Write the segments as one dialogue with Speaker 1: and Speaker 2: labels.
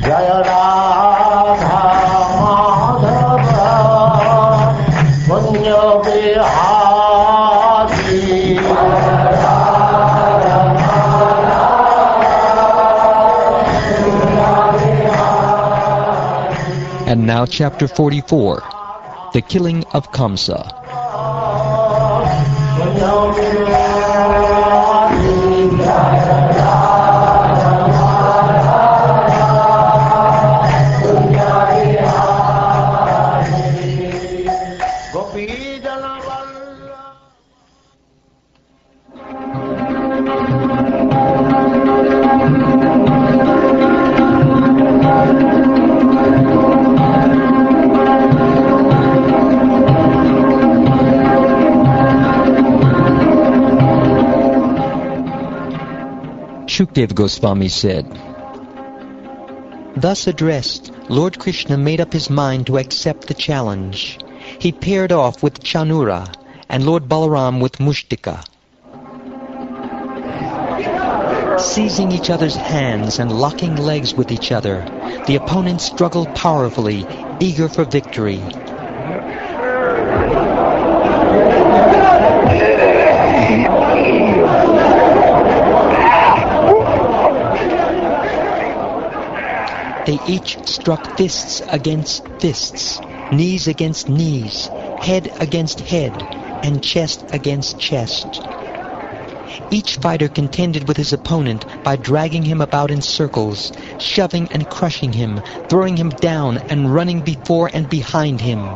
Speaker 1: Jaya Radha Madhava Punya Vihari.
Speaker 2: And now chapter 44, the killing of Kamsa. Shukdev Goswami said, "Thus addressed, Lord Krishna made up his mind to accept the challenge. He paired off with Chanura and Lord Balaram with Mushtika. Seizing each other's hands and locking legs with each other, the opponents struggled powerfully, eager for victory. They each struck fists against fists, knees against knees, head against head, and chest against chest. Each fighter contended with his opponent by dragging him about in circles, shoving and crushing him, throwing him down and running before and behind him.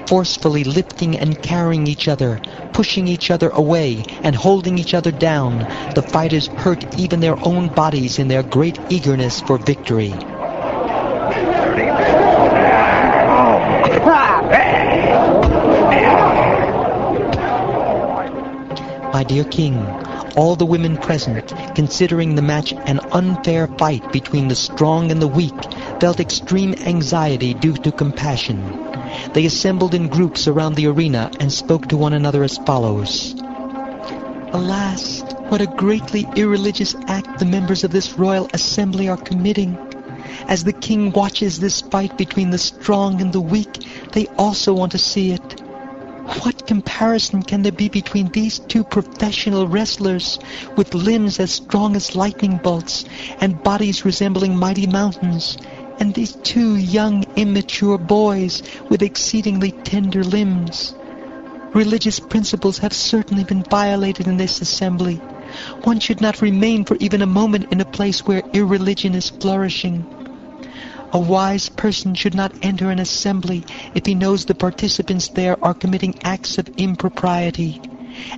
Speaker 2: Forcefully lifting and carrying each other, pushing each other away, and holding each other down, the fighters hurt even their own bodies in their great eagerness for victory. My dear King, all the women present, considering the match an unfair fight between the strong and the weak, felt extreme anxiety due to compassion. They assembled in groups around the arena and spoke to one another as follows. Alas, what a greatly irreligious act the members of this royal assembly are committing. As the king watches this fight between the strong and the weak, they also want to see it. What comparison can there be between these two professional wrestlers, with limbs as strong as lightning bolts and bodies resembling mighty mountains, and these two young, immature boys with exceedingly tender limbs? Religious principles have certainly been violated in this assembly. One should not remain for even a moment in a place where irreligion is flourishing. A wise person should not enter an assembly if he knows the participants there are committing acts of impropriety.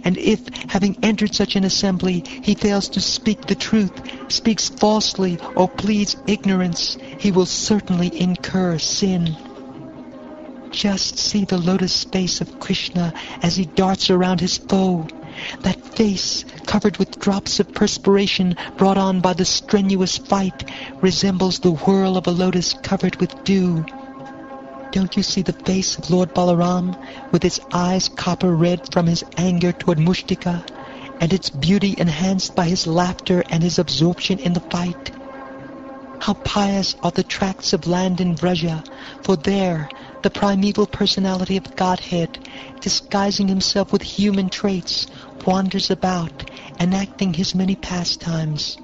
Speaker 2: And if, having entered such an assembly, he fails to speak the truth, speaks falsely, or pleads ignorance, he will certainly incur sin. Just see the lotus face of Krishna as he darts around his foe. That face, covered with drops of perspiration brought on by the strenuous fight, resembles the whirl of a lotus covered with dew. Don't you see the face of Lord Balaram, with its eyes copper red from his anger toward Mushtika, and its beauty enhanced by his laughter and his absorption in the fight? How pious are the tracts of land in Vraja, for there the primeval personality of Godhead, disguising himself with human traits, wanders about, enacting his many pastimes.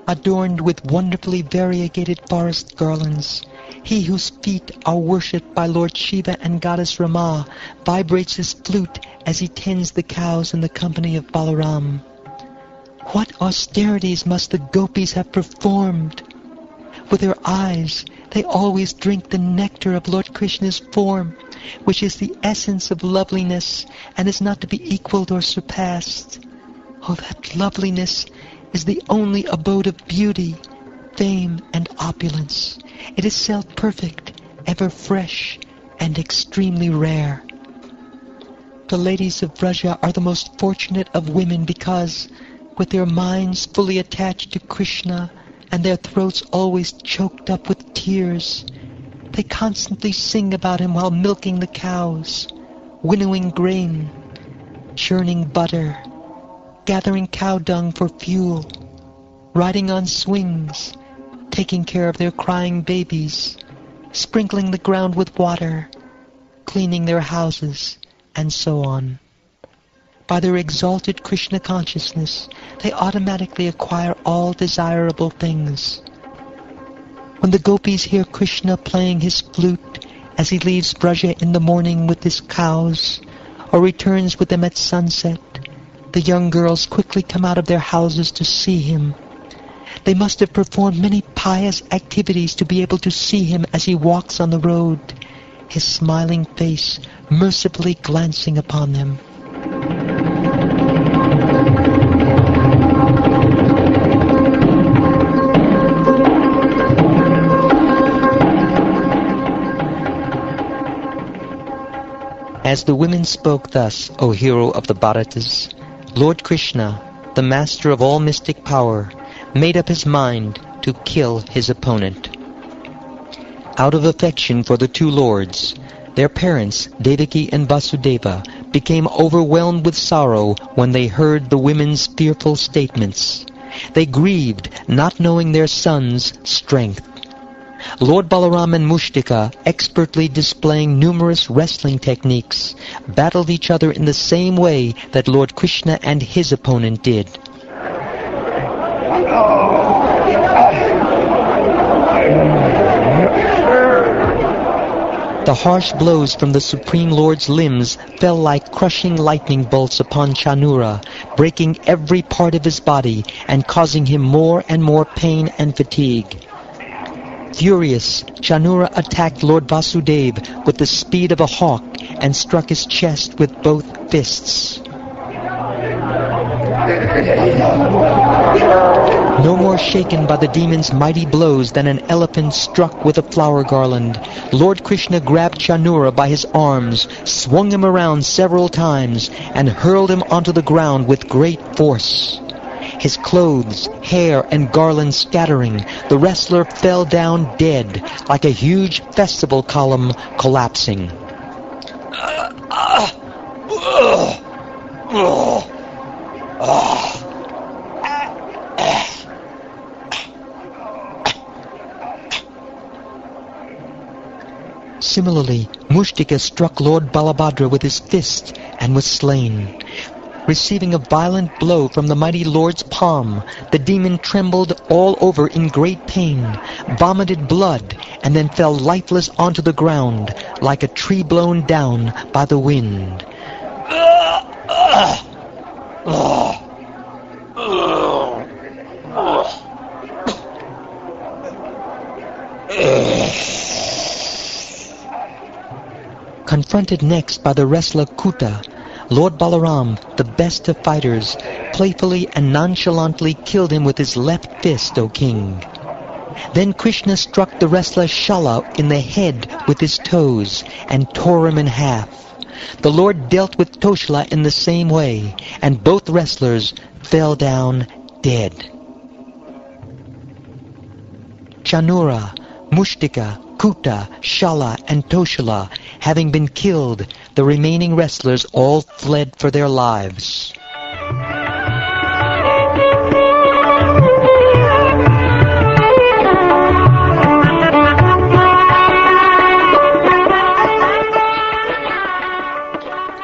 Speaker 2: Adorned with wonderfully variegated forest garlands, he whose feet are worshipped by Lord Shiva and Goddess Rama vibrates his flute as he tends the cows in the company of Balaram. What austerities must the gopis have performed! With their eyes, they always drink the nectar of Lord Krishna's form, which is the essence of loveliness and is not to be equaled or surpassed. Oh, that loveliness is the only abode of beauty, fame, and opulence. It is self-perfect, ever fresh, and extremely rare. The ladies of Vraja are the most fortunate of women because, with their minds fully attached to Krishna and their throats always choked up with tears, they constantly sing about him while milking the cows, winnowing grain, churning butter, gathering cow dung for fuel, riding on swings, taking care of their crying babies, sprinkling the ground with water, cleaning their houses, and so on. By their exalted Krishna consciousness, they automatically acquire all desirable things. When the gopis hear Krishna playing his flute as he leaves Braja in the morning with his cows, or returns with them at sunset, the young girls quickly come out of their houses to see him. They must have performed many pious activities to be able to see him as he walks on the road, his smiling face mercifully glancing upon them. As the women spoke thus, O hero of the Bharatas, Lord Krishna, the master of all mystic power, made up his mind to kill his opponent. Out of affection for the two lords, their parents, Devaki and Vasudeva, became overwhelmed with sorrow when they heard the women's fearful statements. They grieved, not knowing their son's strength. Lord Balaram and Mushtika, expertly displaying numerous wrestling techniques, battled each other in the same way that Lord Krishna and his opponent did. The harsh blows from the Supreme Lord's limbs fell like crushing lightning bolts upon Chanura, breaking every part of his body and causing him more and more pain and fatigue. Furious, Chanura attacked Lord Vasudeva with the speed of a hawk and struck his chest with both fists. No more shaken by the demon's mighty blows than an elephant struck with a flower garland, Lord Krishna grabbed Chanura by his arms, swung him around several times, and hurled him onto the ground with great force. His clothes, hair, and garlands scattering, the wrestler fell down dead, like a huge festival column collapsing. Similarly, Mushtika struck Lord Balabhadra with his fist and was slain. Receiving a violent blow from the mighty Lord's palm, the demon trembled all over in great pain, vomited blood, and then fell lifeless onto the ground, like a tree blown down by the wind. Confronted next by the wrestler Kuta, Lord Balaram, the best of fighters, playfully and nonchalantly killed him with his left fist, O king. Then Krishna struck the wrestler Shala in the head with his toes and tore him in half. The Lord dealt with Toshla in the same way, and both wrestlers fell down dead. Chanura, Mushtika, Kuta, Shala, and Toshala, having been killed, the remaining wrestlers all fled for their lives.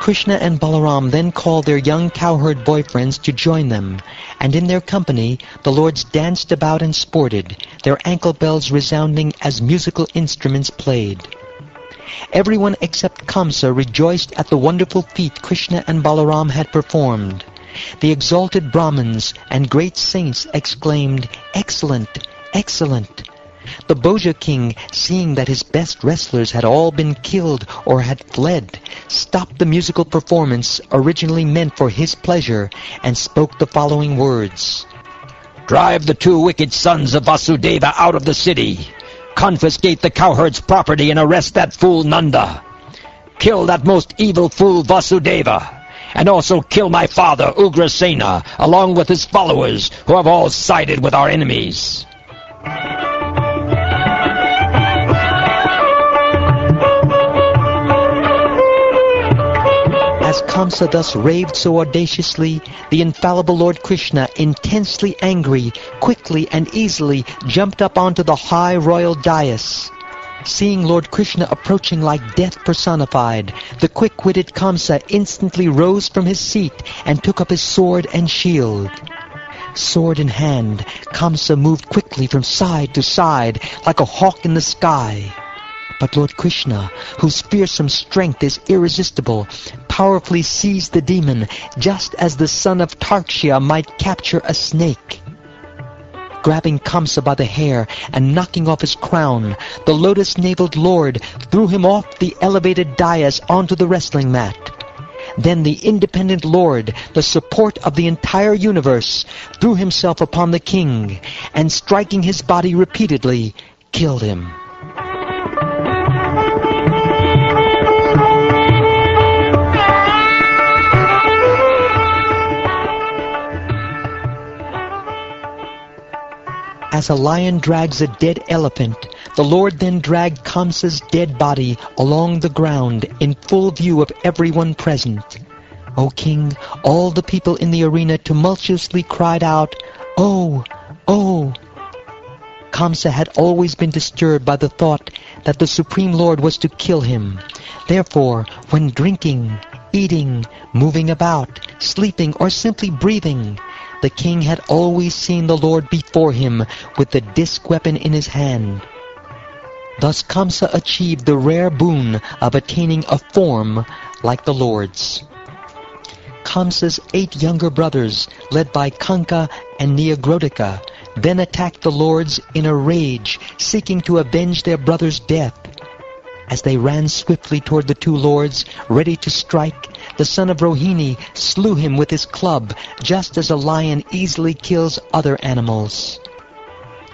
Speaker 2: Krishna and Balaram then called their young cowherd boyfriends to join them, and in their company the lords danced about and sported, their ankle bells resounding as musical instruments played. Everyone except Kamsa rejoiced at the wonderful feat Krishna and Balaram had performed. The exalted Brahmins and great saints exclaimed, "Excellent! Excellent!" The Bhoja king, seeing that his best wrestlers had all been killed or had fled, stopped the musical performance originally meant for his pleasure and spoke the following words.
Speaker 3: "Drive the two wicked sons of Vasudeva out of the city. Confiscate the cowherd's property and arrest that fool Nanda. Kill that most evil fool Vasudeva. And also kill my father Ugrasena, along with his followers, who have all sided with our enemies."
Speaker 2: As Kamsa thus raved so audaciously, the infallible Lord Krishna, intensely angry, quickly and easily jumped up onto the high royal dais. Seeing Lord Krishna approaching like death personified, the quick-witted Kamsa instantly rose from his seat and took up his sword and shield. Sword in hand, Kamsa moved quickly from side to side like a hawk in the sky. But Lord Krishna, whose fearsome strength is irresistible, powerfully seized the demon, just as the son of Tarksha might capture a snake. Grabbing Kamsa by the hair and knocking off his crown, the lotus-naveled lord threw him off the elevated dais onto the wrestling mat. Then the independent lord, the support of the entire universe, threw himself upon the king, and striking his body repeatedly, killed him. As a lion drags a dead elephant, the Lord then dragged Kamsa's dead body along the ground in full view of everyone present. O King, all the people in the arena tumultuously cried out, "Oh! Oh!" Kamsa had always been disturbed by the thought that the Supreme Lord was to kill him. Therefore, when drinking, eating, moving about, sleeping, or simply breathing, the king had always seen the Lord before him with the disc weapon in his hand. Thus Kamsa achieved the rare boon of attaining a form like the Lord's. Kamsa's 8 younger brothers, led by Kanka and Neogrodika, then attacked the lords in a rage, seeking to avenge their brother's death. As they ran swiftly toward the 2 lords, ready to strike, the son of Rohini slew him with his club, just as a lion easily kills other animals.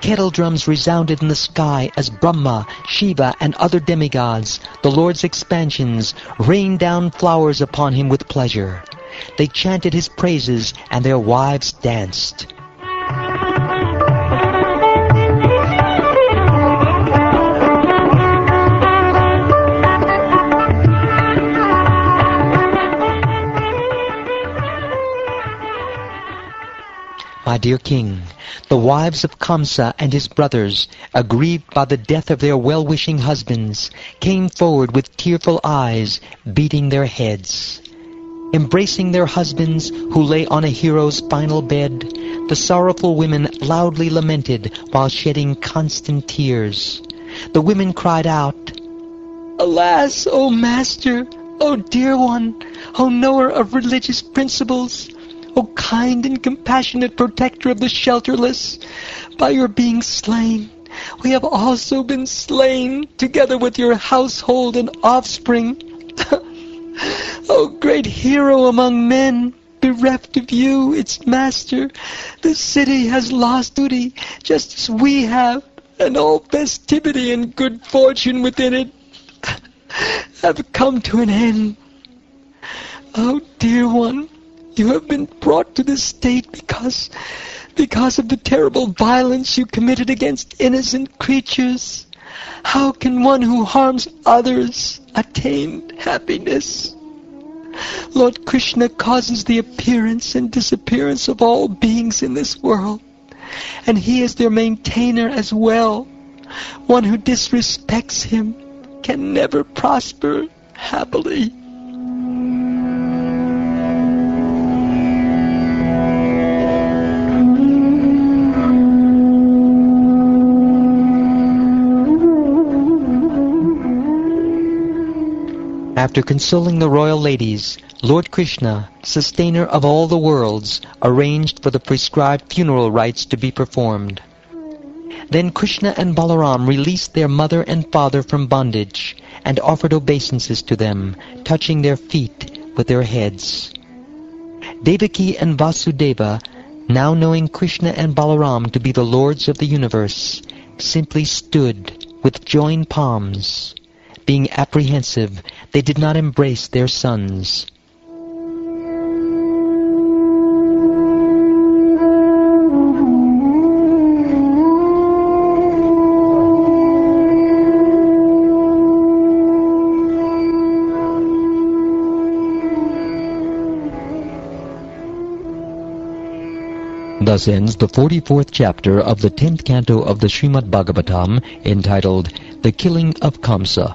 Speaker 2: Kettle drums resounded in the sky as Brahma, Shiva, and other demigods, the Lord's expansions, rained down flowers upon him with pleasure. They chanted his praises, and their wives danced. My dear King, the wives of Kamsa and his brothers, aggrieved by the death of their well-wishing husbands, came forward with tearful eyes, beating their heads. Embracing their husbands, who lay on a hero's final bed, the sorrowful women loudly lamented while shedding constant tears. The women cried out, "Alas, O Master! O dear one! O knower of religious principles! O kind and compassionate protector of the shelterless! By your being slain, we have also been slain, together with your household and offspring. O great hero among men, bereft of you, its master, the city has lost beauty, just as we have, and all festivity and good fortune within it have come to an end. O dear one, you have been brought to this state because of the terrible violence you committed against innocent creatures. How can one who harms others attain happiness? Lord Krishna causes the appearance and disappearance of all beings in this world, and he is their maintainer as well. One who disrespects him can never prosper happily." After consoling the royal ladies, Lord Krishna, sustainer of all the worlds, arranged for the prescribed funeral rites to be performed. Then Krishna and Balaram released their mother and father from bondage and offered obeisances to them, touching their feet with their heads. Devaki and Vasudeva, now knowing Krishna and Balaram to be the lords of the universe, simply stood with joined palms. Being apprehensive, they did not embrace their sons. Thus ends the 44th chapter of the 10th canto of the Srimad Bhagavatam, entitled The Killing of Kamsa.